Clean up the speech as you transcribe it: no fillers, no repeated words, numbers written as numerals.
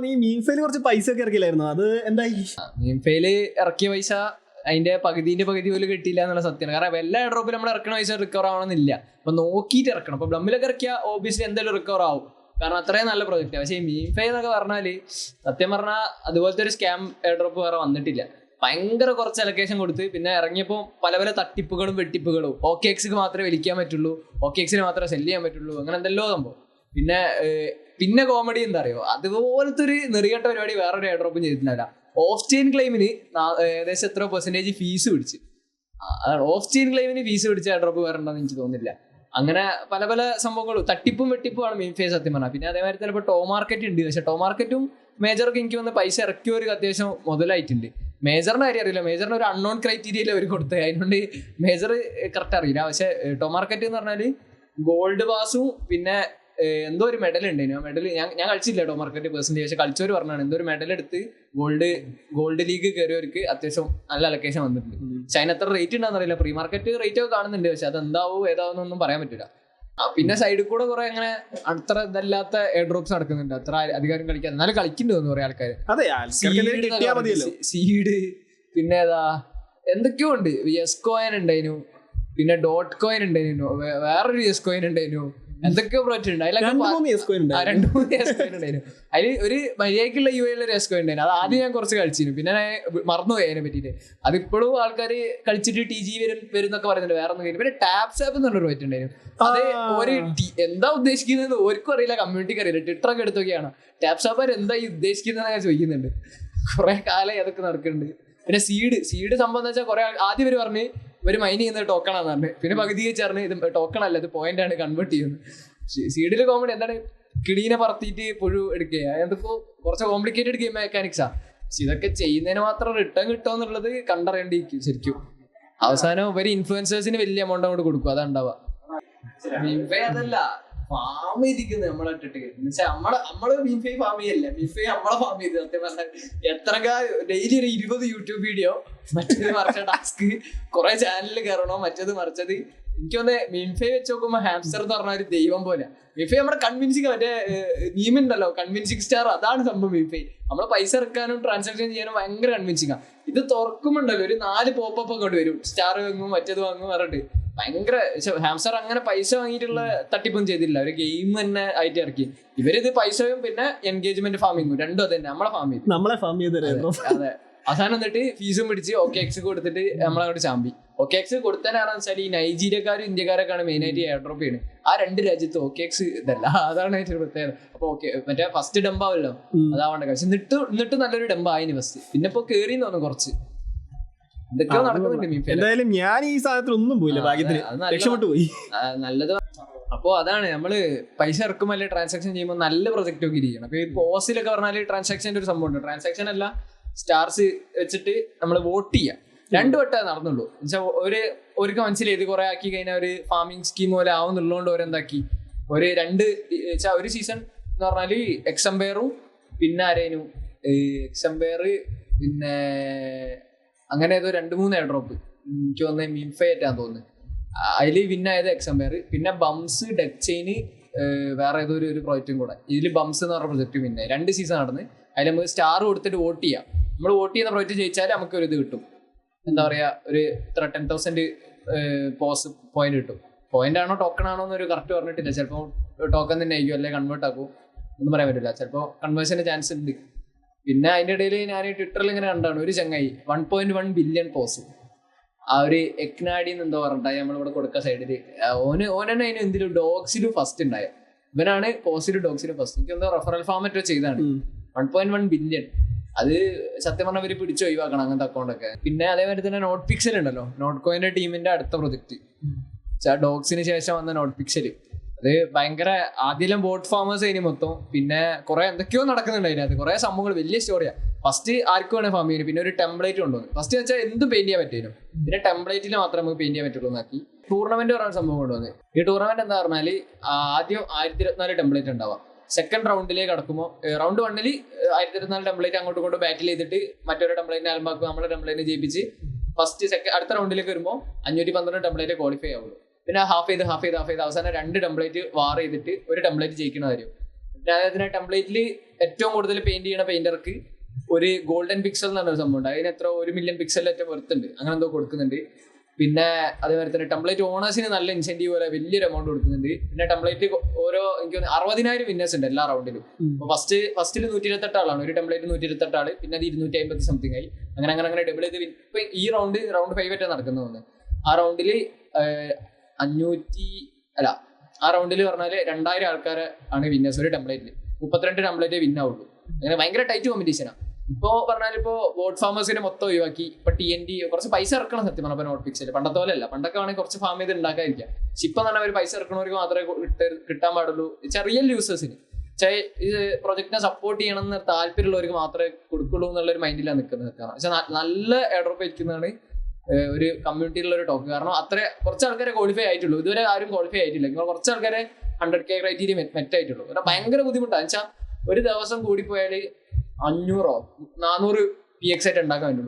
നീ മീംഫയിൽ കുറച്ച് പൈസ ഒക്കെ ഇറക്കില്ലായിരുന്നു, അത് എന്തായി? മീംഫയിൽ ഇറക്കിയ പൈസ അതിന്റെ പകുതി പോലും കിട്ടിയില്ല എന്നുള്ള സത്യമാണ്. കാരണം എല്ലാ ഡ്രോപ്പിലും നമ്മൾ ഇറക്കണ പൈസ റിക്കവർ ആവണമെന്നില്ല. അപ്പൊ നോക്കിയിട്ട് ഇറക്കണം. അപ്പൊ ബ്ലമ്മിലൊക്കെ ഇറക്കിയ ഓബിയസ്ലി എന്തായാലും റിക്കവർ ആവും, കാരണം അത്രയും നല്ല പ്രൊജക്റ്റ്. പക്ഷേ ഈ മീംഫൈ എന്നൊക്കെ പറഞ്ഞാല് സത്യം പറഞ്ഞാൽ അതുപോലത്തെ ഒരു സ്കാം എയർ ഡ്രോപ്പ് വേറെ വന്നിട്ടില്ല. ഭയങ്കര കുറച്ച് അലക്കേഷൻ കൊടുത്ത് പിന്നെ ഇറങ്ങിയപ്പോൾ പല പല തട്ടിപ്പുകളും വെട്ടിപ്പുകളും. OKXക്ക് മാത്രമേ വലിക്കാൻ പറ്റുള്ളൂ, OKXന് മാത്രമേ സെല് ചെയ്യാൻ പറ്റുള്ളൂ, അങ്ങനെ എന്തെല്ലോ സംഭവം. പിന്നെ കോമഡി എന്താ അറിയോ, അതുപോലത്തെ ഒരു നെറികെട്ട പരിപാടി വേറൊരു എയർ ഡ്രോപ്പും ചെയ്തിട്ടില്ല. ഓഫ് ചെയിൻ ക്ലെയിമിന് ഏകദേശം എത്ര % ഫീസ് പിടിച്ച്, ഓഫ് ചെയിൻ ക്ലെയിമിന് ഫീസ് പിടിച്ച എയർ ഡ്രോപ്പ് വേറെ ഉണ്ടെന്ന് എനിക്ക് തോന്നുന്നില്ല. അങ്ങനെ പല പല സംഭവങ്ങളും തട്ടിപ്പും വെട്ടിപ്പുമാണ് മീംഫൈ സത്യം പറഞ്ഞാൽ. പിന്നെ അതേമാതിരി ചിലപ്പോൾ ടോ മാർക്കറ്റ് ഉണ്ട്, പക്ഷെ ടോ മാർക്കറ്റും മേജറൊക്കെ എനിക്ക് വന്ന് പൈസ ഇറക്കിയവർക്ക് അത്യാവശ്യം മുതലായിട്ടുണ്ട്. മേജറിന്റെ കാര്യം അറിയില്ല, മേജറിന് ഒരു അൺനോൺ ക്രൈറ്റീരിയയിൽ അവർ കൊടുത്തത്, അതിനുകൊണ്ട് മേജർ കറക്റ്റ് അറിയില്ല. പക്ഷെ ടോ മാർക്കറ്റ് എന്ന് പറഞ്ഞാൽ ഗോൾഡ് പാസും പിന്നെ എന്തോ ഒരു മെഡൽ ഉണ്ടായിരുന്നു. ആ മെഡൽ ഞാൻ കളിച്ചില്ല ടോ മാർക്കറ്റ് പേഴ്സണലി, പക്ഷെ കളിച്ചവർ പറഞ്ഞാണ് എന്തോ ഒരു മെഡൽ എടുത്ത് ഗോൾഡ് ലീഗ് കയറിയവർക്ക് അത്യാവശ്യം നല്ല അലക്കേഷൻ വന്നിട്ടുണ്ട്. പക്ഷെ അതിന് എത്ര റേറ്റ് ഉണ്ടാകുന്ന അറിയില്ല. പ്രീ മാർക്കറ്റ് റേറ്റ് ഒക്കെ കാണുന്നുണ്ട്, പക്ഷെ അത് എന്താവും ഏതാവുന്നൊന്നും പറയാൻ പറ്റില്ല. പിന്നെ സൈഡിൽ കൂടെ കുറെ അങ്ങനെ അത്ര ഇതല്ലാത്ത എയർ ഡ്രോപ്സ് നടക്കുന്നുണ്ട്, അത്ര അധികാരം കളിക്കാൻ, എന്നാലും കളിക്കുന്നുണ്ട് കുറെ ആൾക്കാര്. സീഡ് പിന്നെ ഏതാ എന്തൊക്കെയോ ഉണ്ട്, യെസ് കോയിൻ ഉണ്ടായിരുന്നു, പിന്നെ ഡോട്ട് കോയിൻ ഉണ്ടായിരുന്നു, വേറൊരു യെസ് കോയിൻ ഉണ്ടായിരുന്നു, എന്തൊക്കെയോ പ്രോജക്റ്റ് ഉണ്ട്. അതിലൊക്കെ 2-3 യെസ് കോയിൻ ഉണ്ടായിരുന്നു. അതിൽ ഒരു മര്യാദക്കുള്ള UAE ഒരു യെസ് കോയിൻ ഉണ്ടായിരുന്നു. അത് ആദ്യം ഞാൻ കുറച്ച് കളിച്ചിരുന്നു, പിന്നെ മറന്നുപോയി അതിനെ പറ്റിയിട്ട്. അതിപ്പോഴും ആൾക്കാർ കളിച്ചിട്ട് TG വരുന്നൊക്കെ പറയുന്നുണ്ട്, വേറെ ഒന്നും. പിന്നെ ടാപ്സ് ആപ്പ് എന്ന് പറഞ്ഞൊരു പ്രോജക്റ്റ് ഉണ്ടായിരുന്നു. അത് ഒരു എന്താ ഉദ്ദേശിക്കുന്നത് ഓർക്കും അറിയില്ല, കമ്മ്യൂണിറ്റിക്ക് അറിയില്ല. ട്വിറ്ററൊക്കെ എടുത്തൊക്കെയാണ് ടാപ്സ് ആപ്പ് എന്താ ഈ ഉദ്ദേശിക്കുന്നതെന്നൊക്കെ ചോദിക്കുന്നുണ്ട്. കുറെ കാലം അതൊക്കെ നടക്കുന്നുണ്ട്. പിന്നെ സീഡ് സംഭവം എന്ന് വെച്ചാൽ കുറെ ആദ്യം ഇവർ പറഞ്ഞ് ഇവർ മൈൻ ചെയ്യുന്നത് ടോക്കണാന്ന് പറഞ്ഞു, പിന്നെ പകുതി വെച്ചറിഞ്ഞ് ഇത് ടോക്കൺ അല്ല, ഇത് പോയിന്റ് ആണ്, കൺവേർട്ട് ചെയ്യുന്നത്. സീഡില് കോമഡി എന്താണ്, കിടീനെ പറത്തിയിട്ട് പുഴു എടുക്കുക, എന്തൊക്കെ കുറച്ച് കോംപ്ലിക്കേറ്റഡ് ഗെയിം മെക്കാനിക്സാ. പക്ഷെ ഇതൊക്കെ ചെയ്യുന്നതിന് മാത്രം റിട്ടേൺ കിട്ടുമോ എന്നുള്ളത് കണ്ടറിയേണ്ടിയിരിക്കും ശരിക്കും. അവസാനം ഇവര് ഇൻഫ്ലുവൻസേഴ്സിന് വലിയ എമൗണ്ട് അങ്ങോട്ട് കൊടുക്കും, അതാ ഉണ്ടാവുക. അതല്ല ഫാം ചെയ്തിരിക്കുന്നത് നമ്മളെ ഇട്ടിട്ട്, എന്നുവെച്ചാൽ നമ്മള് മീംഫൈ ഫാം ചെയ്യല്ല, മീംഫൈ നമ്മളെ ഫാം ചെയ്ത്. സത്യം പറഞ്ഞാൽ എത്ര ഡെയിലി ഒരു 20 യൂട്യൂബ് വീഡിയോ, മറ്റേത് മറിച്ച ടാസ്ക്, കുറെ ചാനലിൽ കയറണോ, മറ്റേത് മറിച്ചത്. എനിക്കൊന്ന് മീംഫൈ വെച്ച് നോക്കുമ്പോ ഹാംസ്റ്റർ എന്ന് പറഞ്ഞ ഒരു ദൈവം പോലെ. മീംഫൈ നമ്മുടെ കൺവിൻസിങ്, മറ്റേ മീമുണ്ടല്ലോ കൺവിൻസിങ് സ്റ്റാർ, അതാണ് സംഭവം മീംഫൈ. നമ്മളെ പൈസ ഇറക്കാനും ട്രാൻസാക്ഷൻ ചെയ്യാനും ഭയങ്കര കൺവിൻസിങ്ങാ. ഇത് തുറക്കുമ്പോണ്ടല്ലോ ഒരു 4 പോപ്പപ്പ് അങ്ങോട്ട് വരും, സ്റ്റാർ വാങ്ങും മറ്റേത് വാങ്ങും പറഞ്ഞിട്ട് ഭയങ്കര. ഹാംസ്റ്റർ അങ്ങനെ പൈസ വാങ്ങിയിട്ടുള്ള തട്ടിപ്പൊന്നും ചെയ്തില്ല, ഒരു ഗെയിം തന്നെ ആയിട്ട് ഇറക്കി. ഇവരിത് പൈസയും പിന്നെ എൻഗേജ്മെന്റ് ഫാമിങ്ങും രണ്ടും അത് തന്നെ നമ്മളെ ഫാം ചെയ്ത്. അതെ, അവസാനം എന്നിട്ട് ഫീസും പിടിച്ച് OKX കൊടുത്തിട്ട് നമ്മളങ്ങോട്ട് ചാമ്പി. OKX കൊടുത്തതിനാണെന്ന് വെച്ചാൽ ഈ നൈജീരിയക്കാരും ഇന്ത്യക്കാരൊക്കെയാണ് മെയിൻ ആയിട്ട് എയർ ഡ്രോപ്പ് ചെയ്യുന്നത്. ആ 2 രാജ്യത്ത് OKX ഇതല്ല, അതാണ് ഏറ്റവും പ്രത്യേകത. അപ്പൊ മറ്റേ ഫസ്റ്റ് ഡംപാവല്ലോ, അതാവണ്ട. പക്ഷെ എന്നിട്ട് നല്ലൊരു ഡംപായിന് ഫസ്റ്റ്, പിന്നെ ഇപ്പൊ കേറിന്ന് തോന്നുന്നു കുറച്ച് എന്തൊക്കെയോ നടക്കുന്നുണ്ട്. എന്തായാലും ഞാൻ ഈ സാധനത്തിൽ ഒന്നും പോയില്ല, ഭാഗ്യത്തിന് രക്ഷപ്പെട്ടു പോയി. നല്ലത്. അപ്പൊ അതാണ് നമ്മള് പൈസ ഇറക്കുമ്പോൾ അല്ലെ ട്രാൻസാക്ഷൻ ചെയ്യുമ്പോൾ നല്ല പ്രൊജക്റ്റ് ഒക്കെ ഇരിക്കണം. അപ്പൊ ഈ പോസിലൊക്കെ പറഞ്ഞാൽ ട്രാൻസാക്ഷൻ്റെ ഒരു സംഭവം ഉണ്ട്. ട്രാൻസാക്ഷൻ അല്ല, സ്റ്റാർസ് വെച്ചിട്ട് നമ്മൾ വോട്ട് ചെയ്യാം. 2 വട്ടം നടന്നുള്ളൂ. എന്നുവെച്ചാൽ ഒരിക്കൽ മനസ്സിലായത് കുറെ ആക്കി കഴിഞ്ഞാൽ ഒരു ഫാമിംഗ് സ്കീം പോലെ ആവുന്നുള്ളതുകൊണ്ട് ഓരെന്താക്കി ഒരു സീസൺ എന്ന് പറഞ്ഞാല് എക്സംപയറും പിന്നെ ആരേനു എക്സംപയർ പിന്നെ അങ്ങനെ ഏതോ 2-3 എയർ ഡ്രോപ്പ് എനിക്ക് തോന്നുന്നത് മീംഫൈ ആയിട്ടാന്ന് തോന്നുന്നത്. അതിൽ വിന്നായത് എക്സംപയർ, പിന്നെ ബംസ് ഡെക് ചെയിന് വേറെ ഏതോ ഒരു പ്രോജക്റ്റും കൂടെ. ഇതിൽ ബംസ് എന്ന് പറഞ്ഞ പ്രൊജക്റ്റ് പിന്നെ 2 സീസൺ നടന്ന്. അതിൽ നമുക്ക് സ്റ്റാർ കൊടുത്തിട്ട് വോട്ട് ചെയ്യാം. നമ്മൾ വോട്ട് ചെയ്യുന്ന പ്രോജക്റ്റ് ജയിച്ചാൽ നമുക്ക് ഒരു ഇത് കിട്ടും, എന്താ പറയാ, ഒരു 10,000 പോയിന്റ് കിട്ടും. പോയിന്റ് ആണോ ടോക്കൺ ആണോ എന്നൊരു കറക്റ്റ് പറഞ്ഞിട്ടില്ല. ചിലപ്പോൾ ടോക്കൺ തന്നെ ആയിരിക്കും, അല്ലെങ്കിൽ കൺവേർട്ട് ആക്കും, ഒന്നും പറയാൻ പറ്റില്ല. ചിലപ്പോൾ കൺവേർഷന്റെ ചാൻസ് ഉണ്ട്. പിന്നെ അതിന്റെ ഇടയിൽ ഞാൻ ട്വിറ്ററിൽ ഇങ്ങനെ കണ്ടാണ് ഒരു ചങ്ങായി 1.1 ബില്യൺ പോസ്, ആ ഒരു എക്നാഡിന്ന് എന്തോ പറഞ്ഞിട്ടായി നമ്മളിവിടെ കൊടുക്ക സൈഡില്. ഓനെന്നെ അതിന് എന്തിലും ഡോഗ്സിലും ഫസ്റ്റ് ഉണ്ടായ ഇവനാണ്, പോസിലും ഡോഗ്സിലും ഫസ്റ്റ്. എനിക്ക് എന്തോ റെഫറൽ ഫോമറ്റോ ചെയ്താണ്. 1.1 ബില്യൺ. അത് സത്യം പറഞ്ഞാൽ ഇവര് പിടിച്ച് ഒഴിവാക്കണം അങ്ങനത്തെ അക്കൗണ്ടൊക്കെ. പിന്നെ അതേമാതിരി തന്നെ നോട്ട് പിക്സൽ ഉണ്ടല്ലോ, നോട്ട് കോയിന്റെ ടീമിന്റെ അടുത്ത പ്രൊജക്ട്, ഡോഗ്സിന് ശേഷം വന്ന നോട്ട് പിക്സൽ. അത് ഭയങ്കര ആദ്യം ബോട്ട് ഫാമേഴ്സ് അതിന് മൊത്തം. പിന്നെ കുറെ എന്തൊക്കെയോ നടക്കുന്നുണ്ട് അതിനകത്ത്, കുറെ സംഭവങ്ങൾ, വലിയ സ്റ്റോറിയാണ്. ഫസ്റ്റ് ആർക്കും വേണേ ഫാം ചെയ്യുന്നു, പിന്നെ ഒരു ടെംപ്ലേറ്റ് കൊണ്ടുവന്നു. ഫസ്റ്റ് വെച്ചാൽ എന്തും പെയിന്റ് ചെയ്യാൻ പറ്റും, പിന്നെ ടെംപ്ലേറ്റിൽ മാത്രമേ നമുക്ക് പെയിന്റ് ചെയ്യാൻ പറ്റുള്ളൂ എന്നാക്കി ടൂർണമെന്റ് പറയുന്ന സംഭവം കൊണ്ടുവന്നു. ഈ ടൂർണമെന്റ് എന്താ പറഞ്ഞാൽ ആദ്യം 1024 ടെംപ്ലേറ്റ് ഉണ്ടാവാം. സെക്കൻഡ് റൗണ്ടിലേക്ക് കടക്കുമ്പോൾ റൗണ്ട് 1 1024 ടെംപ്ലേറ്റ് അങ്ങോട്ടും ഇങ്ങോട്ടും ബാറ്റിൽ ചെയ്തിട്ട് മറ്റൊരു ടെംപ്ലേറ്റിനെ അലമ്പാക്കും, നമ്മുടെ ടെംപ്ലേറ്റിനെ ജയിപ്പിച്ച് അടുത്ത റൗണ്ടിലേക്ക് വരുമ്പോൾ 512 ടെംപ്ലേറ്റ് ക്വാളിഫൈ ആവുള്ളൂ. പിന്നെ ഹാഫ് ചെയ്ത് അവസാനം 2 ടെംപ്ലേറ്റ് വാർ ചെയ്തിട്ട് ഒരു ടെംപ്ലേറ്റ് ജയിക്കണ കാര്യം. അതിന് ടെംപ്ലേറ്റിൽ ഏറ്റവും കൂടുതൽ പെയിന്റ് ചെയ്യണ പെയിന്റർക്ക് ഒരു ഗോൾഡൻ പിക്സൽ എന്ന് പറഞ്ഞ സംഭവം ഉണ്ട്. അതിന് എത്ര 1 മില്യൺ പിക്സലിൽ ഏറ്റവും വെറുത്തുണ്ട്, അങ്ങനെ എന്തോ കൊടുക്കുന്നുണ്ട്. പിന്നെ അതേപോലെ തന്നെ ടെംപ്ലേറ്റ് ഓണേഴ്സിന് നല്ല ഇൻസെന്റീവ് പോലെ വലിയൊരു എമൗണ്ട് കൊടുക്കുന്നുണ്ട്. പിന്നെ ടെംപ്ലേറ്റ് ഓരോ എനിക്ക് 60,000 വിന്നേഴ്സ് ഉണ്ട് എല്ലാ റൗണ്ടിലും. അപ്പൊ ഫസ്റ്റിൽ 128 ആളാണ്, ഒരു ടെംപ്ലേറ്റ് 128 ആള്, പിന്നെ അത് 250 സംതിങ് ആയി, അങ്ങനെ ഡബിൾ ചെയ്ത് ഇപ്പൊ ഈ റൗണ്ട് 5 ആയിട്ട് നടക്കുന്നത്. ആ റൗണ്ടില് 500 അല്ല ആ റൗണ്ടിൽ പറഞ്ഞാല് 2000 ആൾക്കാരെ ആണ് വിന്നേഴ്സ്. ഒരു ടെംപ്ലേറ്റിൽ 32 ടെംപ്ലേറ്റ് വിൻ ആവുള്ളൂ. അങ്ങനെ ഭയങ്കര ടൈറ്റ് കോമ്പറ്റീഷനാണ്. ഇപ്പൊ പറഞ്ഞാൽ ഇപ്പൊ ബോട്ട് ഫാമേഴ്സിനെ മൊത്തം ഒഴിവാക്കി. ഇപ്പൊ TNT കുറച്ച് പൈസ ഇറക്കണം സത്യം പറഞ്ഞാൽ നോട്ട് പിക്സിൽ. പണ്ടത്തെ പോലെ അല്ല, പണ്ടൊക്കെ ആണെങ്കിൽ കുറച്ച് ഫാം ചെയ്ത് ഉണ്ടാക്കാതിരിക്കാം. പക്ഷെ ഇപ്പൊ തന്നെ ഒരു പൈസ ഇറക്കണവർക്ക് മാത്രമേ കിട്ടാൻ പാടുള്ളൂ. ചെറിയ യൂസേഴ്സിന് ഇത് പ്രൊജക്ടിനെ സപ്പോർട്ട് ചെയ്യണം എന്ന് താല്പര്യമുള്ളവർക്ക് മാത്രമേ കൊടുക്കുള്ളൂ എന്നുള്ളൊരു മൈൻഡിലാണ് നിൽക്കുന്നത്. പക്ഷെ നല്ല എയർഡ്രോപ്പ് ഇരിക്കുന്നതാണ് ഒരു കമ്മ്യൂണിറ്റിയിലുള്ള ഒരു ടോക്ക്. കാരണം അത്ര കുറച്ച് ആൾക്കാരെ ക്വാളിഫൈ ആയിട്ടുള്ളൂ, ഇതുവരെ ആരും ക്വാളിഫൈ ആയിട്ടില്ല. നിങ്ങൾ കുറച്ച് ആൾക്കാരെ 100K ക്രൈറ്റീരിയ മെറ്റായിട്ടുള്ളൂ. കാരണം ഭയങ്കര ബുദ്ധിമുട്ടാണ്. വെച്ചാൽ ഒരു ദിവസം കൂടിപ്പോയാൽ 500-400 PX ആയിട്ട് ഉണ്ടാക്കാൻ പറ്റുള്ളൂ.